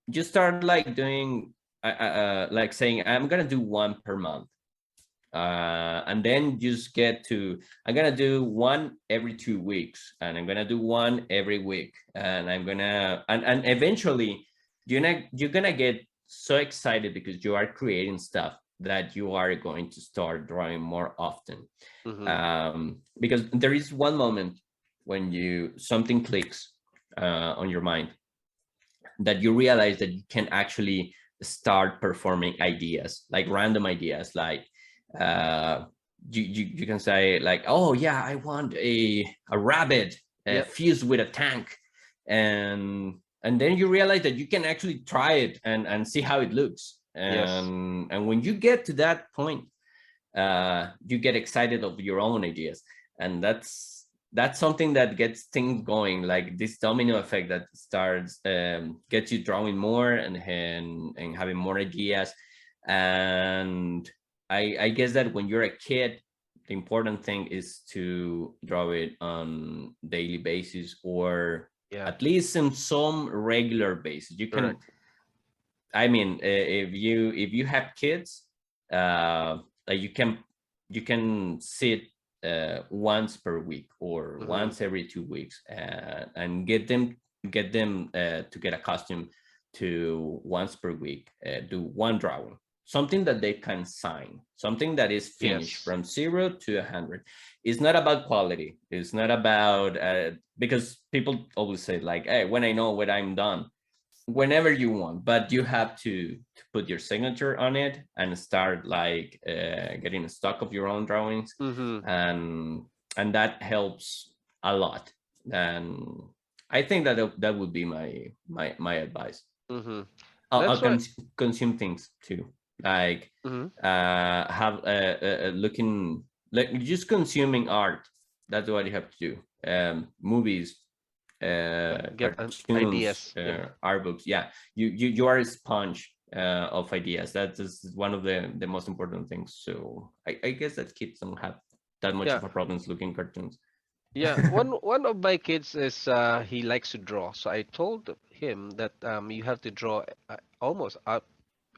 just start like doing like saying I'm gonna do one per month, and then just get to I'm gonna do one every 2 weeks, and I'm gonna do one every week, and I'm gonna and eventually you're gonna get so excited because you are creating stuff that you are going to start drawing more often. Mm-hmm. Because there is one moment when you something clicks on your mind, that you realize that you can actually start performing ideas, like random ideas, like uh you can say like, oh yeah, I want a rabbit Yep. fused with a tank, and then you realize that you can actually try it and see how it looks, Yes. and when you get to that point, you get excited of your own ideas, and that's something that gets things going, like this domino effect that starts gets you drawing more and having more ideas. And I guess that when you're a kid, the important thing is to draw it on daily basis, or Yeah. at least in some regular basis. You can, Correct. I mean, if you have kids, like you can sit once per week or Mm-hmm. once every 2 weeks, and get them to get accustomed to once per week do one drawing, something that they can sign, something that is finished Yes. from 0 to 100. It's not about quality. It's not about because people always say like, hey, when I know when I'm done, whenever you want, but you have to put your signature on it and start like getting a stock of your own drawings, Mm-hmm. and that helps a lot. And I think that would be my advice. Mm-hmm. I'll That's what. consume things too, like Mm-hmm. have looking, like just consuming art. That's what you have to do. Movies, Get cartoons, ideas. Yeah. art books. Yeah, you are a sponge of ideas. That is one of the most important things. So I guess that kids don't have that much Yeah. of a problems looking cartoons. Yeah. One of my kids is he likes to draw. So I told him that you have to draw almost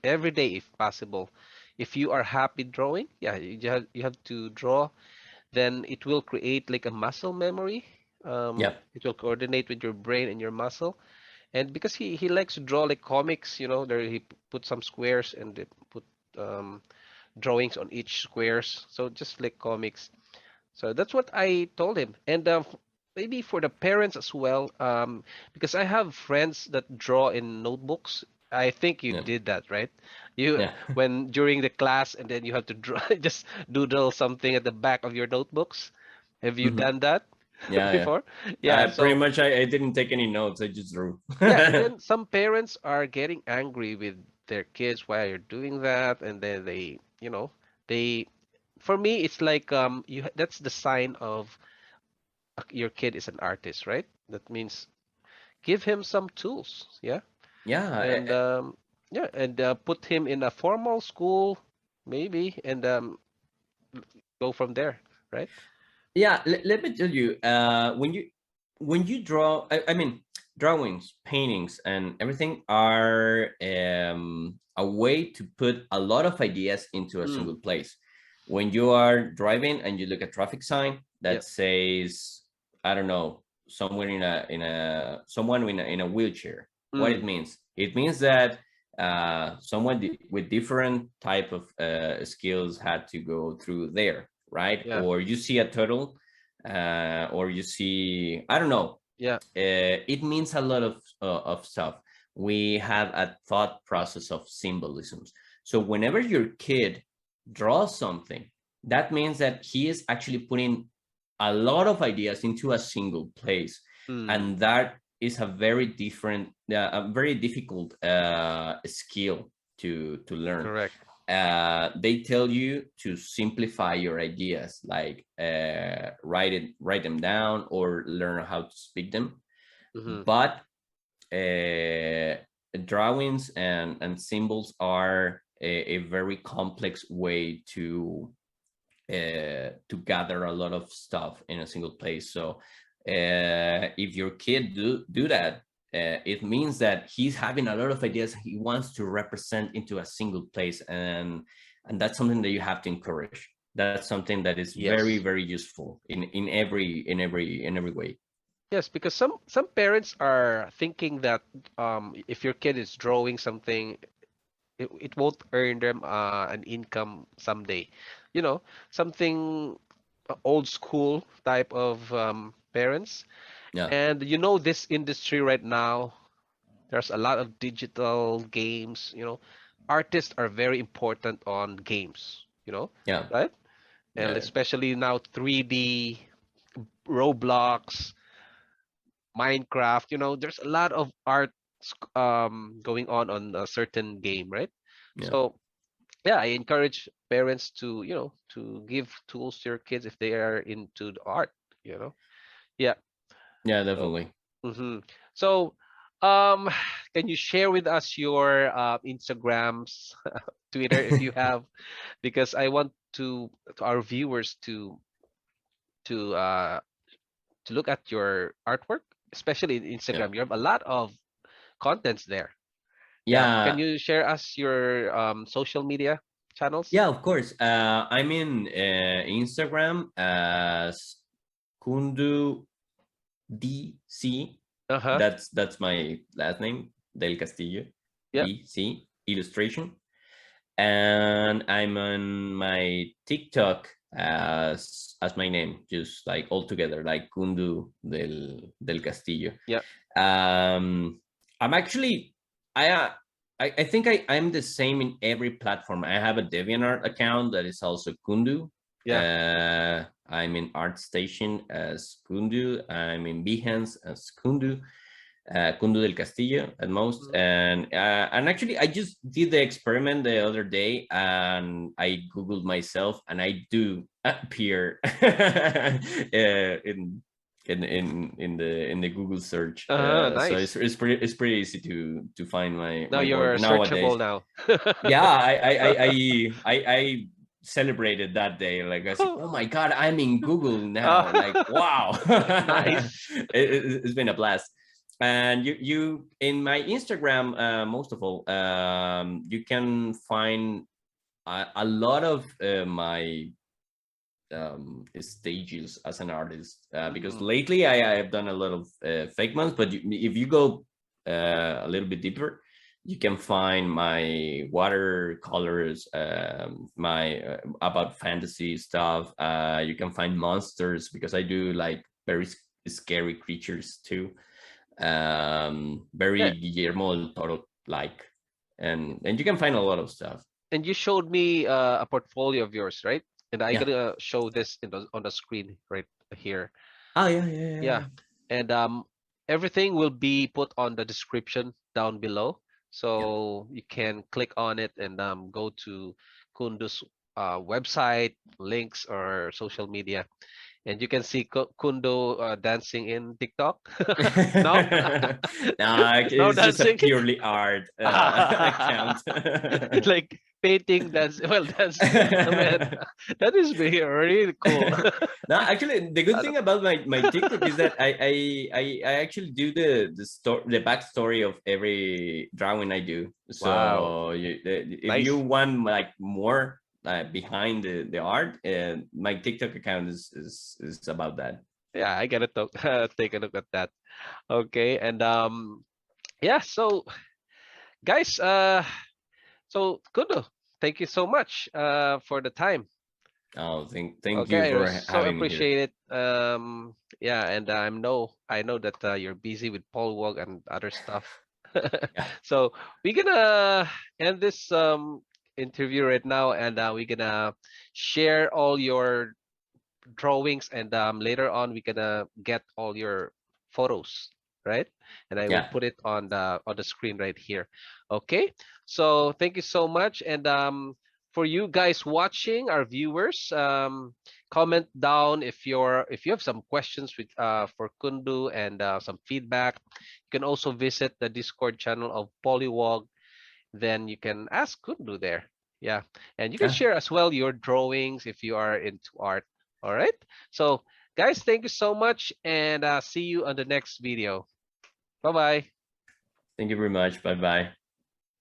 every day if possible. If you are happy drawing, yeah, you have to draw. Then it will create like a muscle memory. Yeah. It will coordinate with your brain and your muscle. And because he likes to draw like comics, there he put some squares and they put um, drawings on each squares. So just like comics. So that's what I told him. And maybe for the parents as well, because I have friends that draw in notebooks. I think you Yeah. did that, right? You Yeah. when during the class and then you have to draw, just doodle something at the back of your notebooks. Have you Mhm. done that Yeah. Yeah. before? Yeah. Pretty So much, I didn't take any notes. I just drew. yeah, and then some parents are getting angry with their kids why you're doing that, and then they for me it's like that's the sign of your kid is an artist, right? That means give him some tools, yeah, Yeah. and yeah, and put him in a formal school, maybe, and go from there, right? Yeah, let me tell you, when you draw, I mean, drawings, paintings, and everything are a way to put a lot of ideas into a Mm, single place. When you are driving and you look at traffic sign yeah. that says, I don't know, somewhere someone in a wheelchair, what it Mm, means? It means that someone with different type of skills had to go through there, right? yeah. Or you see a turtle, or you see, I don't know. Yeah. It means a lot of stuff. We have a thought process of symbolisms. So whenever your kid draws something, that means that he is actually putting a lot of ideas into a single place, Mm, and that is a very difficult skill to learn. correct. They tell you to simplify your ideas, like write them down or learn how to speak them. Mm-hmm. But uh, drawings and symbols are a very complex way to gather a lot of stuff in a single place. So if your kid do that, it means that he's having a lot of ideas he wants to represent into a single place, and that's something that you have to encourage. That's something that is very, Yes. very useful in every way. Yes, because some parents are thinking that if your kid is drawing something, it won't earn them an income someday. You know, something old school type of parents. Yeah, And you know, this industry right now, there's a lot of digital games, you know, artists are very important on games, you know, yeah, right? And yeah, especially now 3D, Roblox, Minecraft, you know, there's a lot of art going on a certain game, right? yeah, So yeah, I encourage parents to, you know, to give tools to your kids if they are into the art, you know. Yeah. yeah, So, definitely. so um can you share with us your Instagrams, Twitter if you have, because I want to our viewers to uh to look at your artwork, especially in Yeah, Instagram. You have a lot of contents there. Yeah, can yeah, you share us your social media channels? yeah. Of course. I'm in Instagram as Kundu DC. Uh-huh. That's my last name, Del Castillo. Yeah. DC illustration, and I'm on my TikTok as my name, just like all together, like Kundu del Castillo. Yeah. I'm actually I think I'm the same in every platform. I have a DeviantArt account that is also Kundu. Yeah. I'm in ArtStation as Kundu. I'm in Behance as Kundu. Kundu del Castillo at most, Mhm. and actually I just did the experiment the other day, and I googled myself, and I do appear in the Google search. Uh-huh. So it's Nice. it's pretty it's pretty easy to find my Now my work you're searchable nowadays. now. Yeah, I celebrated that day. Like I said, oh my god, I'm in Google now. Like wow, Nice. it's been a blast. And you in my Instagram, most of all, you can find a lot of my stages as an artist, because Mhm. lately I have done a lot of fake ones, but if you go a little bit deeper, you can find my watercolors, my about fantasy stuff. You can find monsters because I do like very scary creatures too, Yeah, very Guillermo del Toro like, and you can find a lot of stuff. and you showed me a portfolio of yours, right? And I Yeah. gotta show this on the screen right here. Oh yeah, yeah, yeah, Yeah, yeah. and everything will be put on the description down below, Yeah. so you can click on it and go to Kundu's website, links, or social media, and you can see Kundo dancing in TikTok. No, Nah, no it's just a dancing. purely art account. Like painting, dance, well, dancing. Man, that is really cool. No, actually, the good I don't- thing about my TikTok is that I actually do the backstory of every drawing I do. Wow, So if you nice. want like more behind the art, my TikTok account is about that. Yeah, I gotta take a look at that. Okay, and yeah, so guys, so Kundo, thank you so much for the time. Oh, thank you Okay, I for so having me here. appreciate it. Yeah, and I know that you're busy with Pollywog and other stuff. Yeah. So we're gonna end this interview right now, and we're gonna share all your drawings, and later on we're gonna get all your photos, right? And I will Yeah. put it on the screen right here. Okay, so thank you so much, and for you guys watching, our viewers, comment down if you have some questions with for Kundu, and some feedback. You can also visit the Discord channel of Polywog, then you can ask Kundu there. Yeah, and you can Yeah. share as well your drawings if you are into art. All right. So, guys, thank you so much, and see you on the next video. Bye bye. Thank you very much. Bye bye.